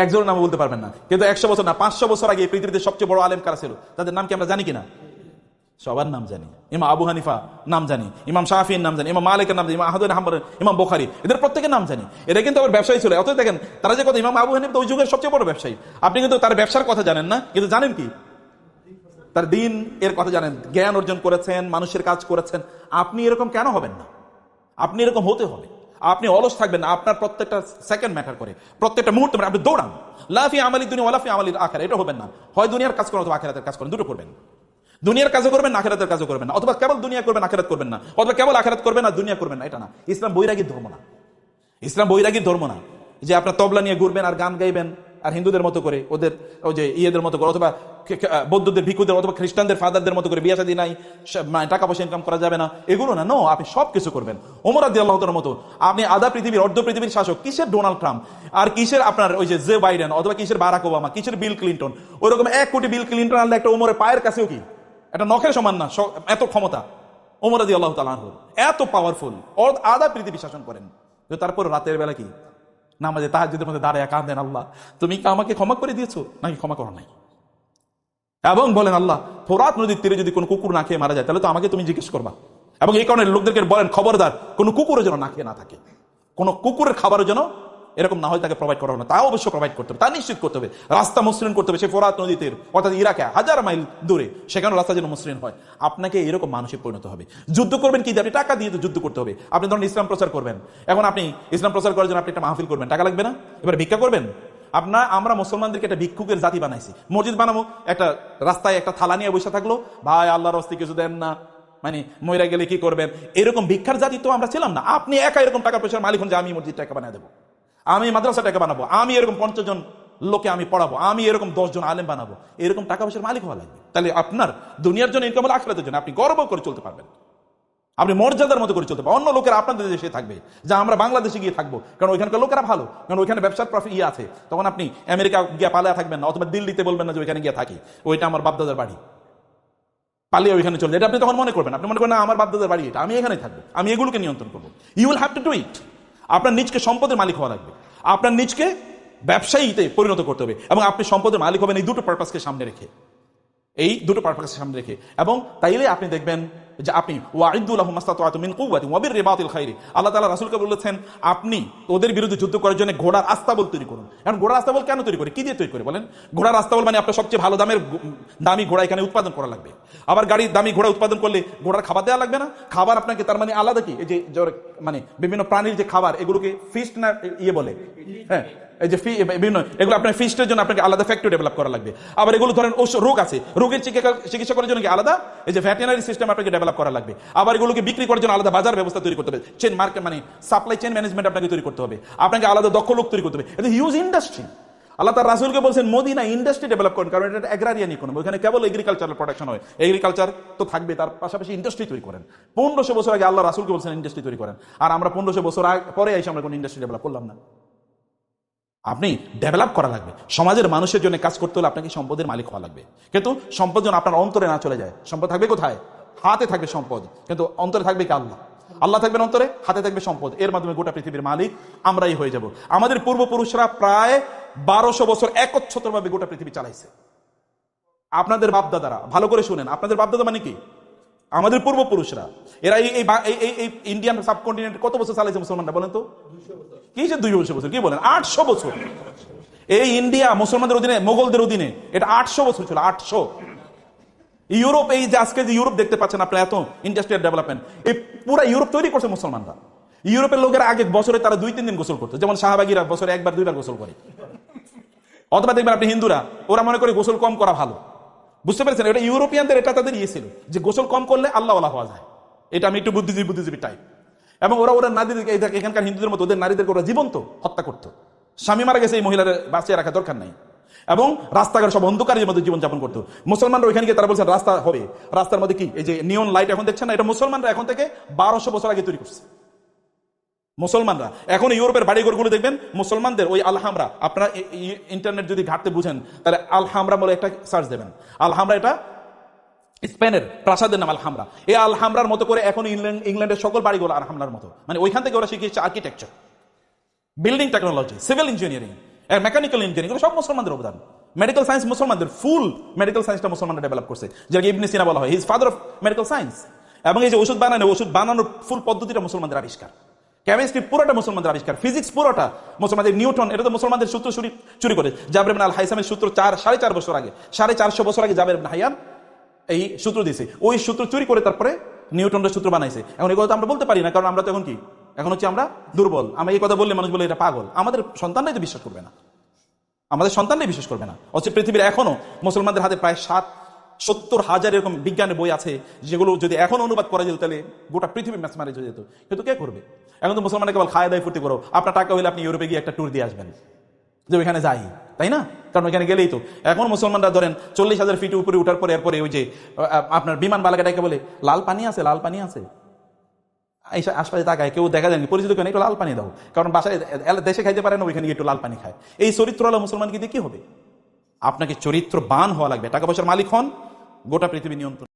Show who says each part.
Speaker 1: একজন নাম বলতে পারবেন না, কিন্তু 100 বছর না 500 বছর আগে এই পৃথিবীতে সবচেয়ে বড় আলেম কারা ছিল, তাদের নাম কি আমরা জানি কিনা? সবার নাম জানি। ইমাম আবু হানিফা নাম জানি, ইমাম শাফির নাম জানি, ইমাম মালিকের নাম জানি, ইমাম আহমদ হাম্বল, ইমাম বুখারী, এদের প্রত্যেকের নাম জানি। এরা কিন্তু আবার ব্যবসায়ী ছিল। অতএব দেখেন তারা যে কথা, ইমাম আবু হানিফা ওই যুগের সবচেয়ে বড় ব্যবসায়ী। আপনি কিন্তু তার ব্যবসার কথা জানেন না, কিন্তু জানেন কি তার দিন এর কথা জানেন, জ্ঞান অর্জন করেছেন, মানুষের কাজ করেছেন। আপনি এরকম কেন হবেন না? আপনি এরকম হতে হবে। আপনি অলস থাকবেন না, আপনার প্রত্যেকটা সেকেন্ড ম্যাটার করে, প্রত্যেকটা মুহূর্ত আপনি দৌড়ান। লাফি আমালি দুনিয়া ওয়ালাফি আমালিল আখিরা, এটা হবেন না। হয় দুনিয়ার কাজ করেন অথবা আখিরাতের কাজ করেন, দুটো করবেন। দুনিয়ার কাজও করবেন না, আখিরাতের কাজও করবেন না, অথবা কেবল দুনিয়া করবেন আখিরাত করবেন না, অথবা কেবল আখিরাত করবেন না দুনিয়া করবেন না। এটা না, ইসলাম বৈরাগীর ধর্ম না। ইসলাম বৈরাগীর ধর্ম না যে আপনার তবলা নিয়ে ঘুরবেন আর গান গাইবেন আর হিন্দুদের মতো করে, ওদের ওই যে ইয়েদের মতো করে, অথবা বৌদ্ধদের ভিক্ষুদের অথবা খ্রিস্টানদের ফাদারদের মতো করে বিয়ে শাদী নাই, টাকা পয়সা ইনকাম করা যাবে না, এগুলো না। নো, আপনি সবকিছু করবেন ওমর রাদিয়াল্লাহু তাআলার মতো। আপনি আধা পৃথিবীর অর্ধ পৃথিবীর শাসক, কিসের ডোনাল্ড ট্রাম্প আর কিসের আপনার ওই যে জো বাইডেন অথবা কিসের বারাক ওবামা, কিসের বিল ক্লিন্টন, ওইরকম 1 কোটি বিল ক্লিন্টন আনলে একটা ওমরের পায়ের কাছেও কি এটা নখের সমান না, এত ক্ষমতা ওমর রাদিয়াল্লাহু তাআলা আনহু, এত পাওয়ারফুল, আধা পৃথিবী শাসন করেন। তারপর রাতের বেলা কি নামাজে তাহাজ্জুদের মধ্যে দাঁড়ায় কাঁদেন, আল্লাহ তুমি কি আমাকে ক্ষমা করে দিয়েছো নাকি ক্ষমা করো নাই? এবং বলেন, আল্লাহ ফোরাত নদীর তীরে যদি কোনো কুকুর না খেয়ে মারা যায় তাহলে তো আমাকে তুমি জিজ্ঞেস করবা। এবং এই কারণে লোকদেরকে বলেন, খবরদার কোনো কুকুরও যেন না খেয়ে না থাকে, কোনো কুকুরের খাবারও যেন এরকম না হয় তাকে প্রোভাইড করা হবে না। তা অবশ্যই প্রোভাইড করতে হবে, তা নিশ্চিত করতে হবে। রাস্তা মসৃণ করতে হবে, সে ফোরাত নদী তীর অর্থাৎ ইরাকে 1000 মাইল দূরে, সেখানে রাস্তা যেন মসৃণ হয়। আপনাকে এরকম মানুষে পরিণত হবে। যুদ্ধ করবেন কি? আপনি টাকা দিয়ে তো যুদ্ধ করতে হবে। আপনি ধরুন ইসলাম প্রচার করবেন, এখন আপনি ইসলাম প্রচার করার জন্য আপনি একটা মাহফিল করবেন, টাকা লাগবে না? এবার ভিক্ষা করবেন। আমরা মুসলমানদেরকে একটা ভিক্ষুকের জাতি বানাইছি। মসজিদ বানাবো, একটা রাস্তায় একটা থালা নিয়ে বসে থাকলো, ভাই আল্লাহর রাস্তায় কিছু দেন না, মানে মইরা গেলে কি করবেন, এরকম ভিক্ষার জাতি তো আমরা ছিলাম না। আপনি একা এরকম টাকা পয়সার মালিক হন যে আমি মসজিদ টাকা বানিয়ে দেবো, আমি মাদ্রাসা টাকা বানাবো, আমি এরকম 50 জন লোকে আমি পড়াবো, আমি এরকম 10 জন আলেম বানাবো, এরকম টাকা পয়সার মালিক হওয়া লাগবে। তাহলে আপনার দুনিয়ার জন্য ইনকাম হলে আখিরাতের জন্য আপনি গর্ব করে চলতে পারবেন, আপনি মর্যাদার মতো করে চলতে পারবেন। অন্য লোকেরা আপনাদের দেশে থাকবে, যা আমরা বাংলাদেশে গিয়ে থাকবো, কারণ ওইখানকার লোকেরা ভালো, কারণ ওইখানে ব্যবসার প্রফিট আছে। তখন আপনি আমেরিকা গিয়ে পালিয়ে থাকবেন না, অথবা দিল্লিতে বলবেন না যে ওইখানে গিয়ে থাকি, ওইটা আমার বাপদাদার বাড়ি, পালিয়ে ওইখানে চলে, এটা আপনি তখন মনে করবেন। আপনি মনে করেন না আমার বাপদাদার বাড়ি এটা, আমি এখানে থাকবো, আমি এগুলোকে নিয়ন্ত্রণ করবো। You will have to do it. আপনার নিজকে সম্পদের মালিক হওয়া লাগবে, আপনার নিজকে ব্যবসায়ীতে পরিণত করতে হবে, এবং আপনি সম্পদের মালিক হবেন এই দুটো পারপাসকে সামনে রেখে, এই দুটো পারপাসকে সামনে রেখে। এবং তাইলে আপনি দেখবেন যে আপনি ওয়াইদু লাহুম মাসতাতা'তুম মিন কুওয়াতিন ওয়া বিররিবাতিল খাইরি, আল্লাহ তাআলা রাসূলকে বলেছেন আপনি ওদের বিরুদ্ধে যুদ্ধ করার জন্য ঘোড়ার আস্তাবল তৈরি করুন। এখন ঘোড়ার আস্তাবল কেন তৈরি করে, কি দিয়ে তৈরি করে বলেন? ঘোড়ার আস্তাবল মানে আপনার সবচেয়ে ভালো দামি ঘোড়া এখানে উৎপাদন করা লাগবে। আবার গাড়ির দামি ঘোড়া উৎপাদন করলে ঘোড়ার খাবার দেওয়া লাগবে না, খাবার আপনাকে তার মানে আলাদা কি, এই যে মানে বিভিন্ন প্রাণীর যে খাবার, এগুলোকে ফিস্ট না ইয়ে বলে, হ্যাঁ এই যে বিভিন্ন এগুলো আপনার ফিস্টের জন্য আপনাকে আলাদা ফ্যাক্টরি ডেভেলপ করা লাগবে। আবার এগুলো ধরেন রোগ আছে, রোগের চিকিৎসা করার জন্য কি আলাদা এই যে ভেটেরিনারি সিস্টেম আপনাকে ডেভেলপ করা লাগবে। আবার এগুলোকে বিক্রি করার জন্য আলাদা বাজার ব্যবস্থা তৈরি করতে হবে, চেন মার্কেট মানে সাপ্লাই চেন ম্যানেজমেন্ট আপনাকে তৈরি করতে হবে, আপনাকে আলাদা দক্ষ লোক তৈরি করতে হবে। এটা হিউজ ইন্ডাস্ট্রি। আল্লাহ তার রাসূলকে বলছেন মদিনা ইন্ডাস্ট্রি ডেভেলপ করেন, কারণ এটা অ্যাগ্রারিয়ান ইকোনমি, ওখানে কেবল এগ্রিকালচারাল প্রোডাকশন হয়, এগ্রিকালচার তো থাকবে, তার পাশাপাশি ইন্ডাস্ট্রি তৈরি করেন। 1500 বছর আগে আল্লাহ রাসূলকে বলছেন ইন্ডাস্ট্রি তৈরি করেন, আর আমরা 1500 বছর পরে এসে আমরা কোনো ইন্ডাস্ট্রি ডেভেলপ করলাম না। আপনি ডেভেলপ করা লাগবে, সমাজের মানুষের জন্য কাজ করতে হলে আপনাকে সম্পদের মালিক হওয়া লাগবে। কিন্তু সম্পদ যেন আপনার অন্তরে না চলে যায়। সম্পদ থাকবে কোথায়? হাতে থাকবে সম্পদ, কিন্তু অন্তরে থাকবে কি আল্লাহ। আল্লাহ থাকবেন অন্তরে, হাতে থাকবে সম্পদ, এর মাধ্যমে গোটা পৃথিবীর মালিক আমরাই হয়ে যাব। আমাদের পূর্বপুরুষরা প্রায় 1200 বছর একচ্ছত্রভাবে গোটা পৃথিবী চালাইছে। আপনাদের বাপদাদারা, ভালো করে শুনেন, আপনাদের বাপদাদা মানে কি? আমাদের পূর্বপুরুষরা। এরা এই ইন্ডিয়ান সাবকন্টিনেন্ট কত বছর চালাইছে মুসলমানরা বলেন তো? কি যে 200 বছর, কি বলেন 800 বছর। এই ইন্ডিয়া মুসলমানদের অধীনে, মোগলদের অধীনে, এটা 800 বছর ছিল, 800। ইউরোপ, এই যে আজকে যে ইউরোপ দেখতে পাচ্ছেন আপনার, এত ইন্ডাস্ট্রিয়াল ডেভেলপমেন্ট, এই পুরো ইউরোপ তৈরি করছে মুসলমানরা। ইউরোপের লোকেরা আগে বছরে তারা 2-3 দিন গোসল করতো, যেমন শাহবাগীরা বছরে 1-2 বার গোসল করে। অথবা দেখবেন আপনি হিন্দুরা, ওরা মনে করে গোসল কম করা ভালো। বুঝতে পেরেছেন? এটা ইউরোপিয়ানদের, এটা তাদের ইয়ে ছিল যে গোসল কম করলে আল্লাহ ওয়ালা হওয়া যায়। এটা আমি একটু বুদ্ধিজীবী টাইপ। এবং ওরা নারীদেরকে, এখানকার হিন্দুদের মতো ওদের নারীদেরকে ওরা জীবন্ত হত্যা করতো। স্বামী মারা গেছে, এই মহিলার বাঁচিয়ে রাখা দরকার নাই। এবং রাস্তাঘাট সব অন্ধকারের মধ্যে জীবনযাপন করতো। মুসলমানরা ওইখানে গিয়ে তারা বলছেন রাস্তা হবে, রাস্তার মধ্যে কি এই যে নিয়ন লাইট এখন দেখছেন না, এটা মুসলমানরা এখন থেকে 1200 বছর আগে তৈরি করছে। মুসলমানরা এখন ইউরোপের বাড়িঘরগুলো দেখবেন মুসলমানদের, ওই আলহামরা, আপনারা ইন্টারনেট যদি ঘাটতে বুঝেন তাহলে আলহামরা বলে একটা সার্চ দেবেন। আলহামরা এটা স্পেনের প্রাসাদের নাম আলহামরা। এই আলহামরার মতো করে এখন ইংল্যান্ডের সকল বাড়িগুলো আলহামরার মতো, মানে ওইখান থেকে ওরা শিখিয়েছে architecture, building technology, civil engineering, mechanical engineering, এগুলো সব মুসলমানদের অবদান। মেডিকেল সায়েন্স মুসলমানদের, ফুল মেডিকেল সায়েন্সটা মুসলমানরা ডেভেলপ করছে, যেটাকে ইবনে সিনা বলা হয়, he is father of medical science. এবং এই যে ওষুধ বানানোর ফুল পদ্ধতিটা মুসলমানদের আবিষ্কার, কেমিস্ট্রি পুরোটা মুসলমানদের আবিষ্কার, ফিজিক্স পুরোটা মুসলমানদের, নিউটন এটা তো মুসলমানদের সূত্র চুরি করে। জাবের ইবনে আল হাইসামের সূত্র 4.5 বছর আগে, 450 বছর আগে জাবের ইবনে হাইয়ান এই সূত্র দিয়েছে, ওই সূত্র চুরি করে তারপরে নিউটনের সূত্র বানাইছে। এখন এই কথা আমরা বলতে পারি না, কারণ আমরা তো এখন কি, এখন হচ্ছে আমরা দুর্বল। আমরা এই কথা বললে মানুষ বলে এটা পাগল। আমাদের সন্তানরাই তো বিশ্বাস করবে না, আমাদের সন্তানরাই বিশ্বাস করবে না। অথচ পৃথিবীর এখনো মুসলমানদের হাতে প্রায় 70,000 এরকম বিজ্ঞানের বই আছে, যেগুলো যদি এখন অনুবাদ করা যেত তাহলে গোটা পৃথিবী ম্যাথমেটিক্স হয়ে যেত। কিন্তু কে করবে? এখন তো মুসলমানরা কেবল খায় দায় ফুর্তি করো, আপনার টাকা হলে আপনি ইউরোপে গিয়ে একটা ট্যুর দিয়ে আসবেন, যে ওইখানে যাই, তাই না? কারণ ওইখানে গেলেই তো এখন মুসলমানরা ধরেন 40,000 ফিট উপরে উঠার পরে এরপরে ওই যে আপনার বিমান বালাকাটাকে বলে লাল পানি আছে, লাল পানি আছে, আশপাশে তাকায়, কেউ দেখা যায়নি, পরিচিত কেন, একটু লাল পানি দাও, কারণ বাসায় দেশে খাইতে পারে না, ওইখানে একটু লাল পানি খায়। এই চরিত্রওয়ালা মুসলমান কি দিয়ে কি হবে? আপনাকে চরিত্রবান হওয়া লাগবে, টাকা পয়সার মালিক হন, গোটা পৃথিবী নিয়ন্ত্রণ।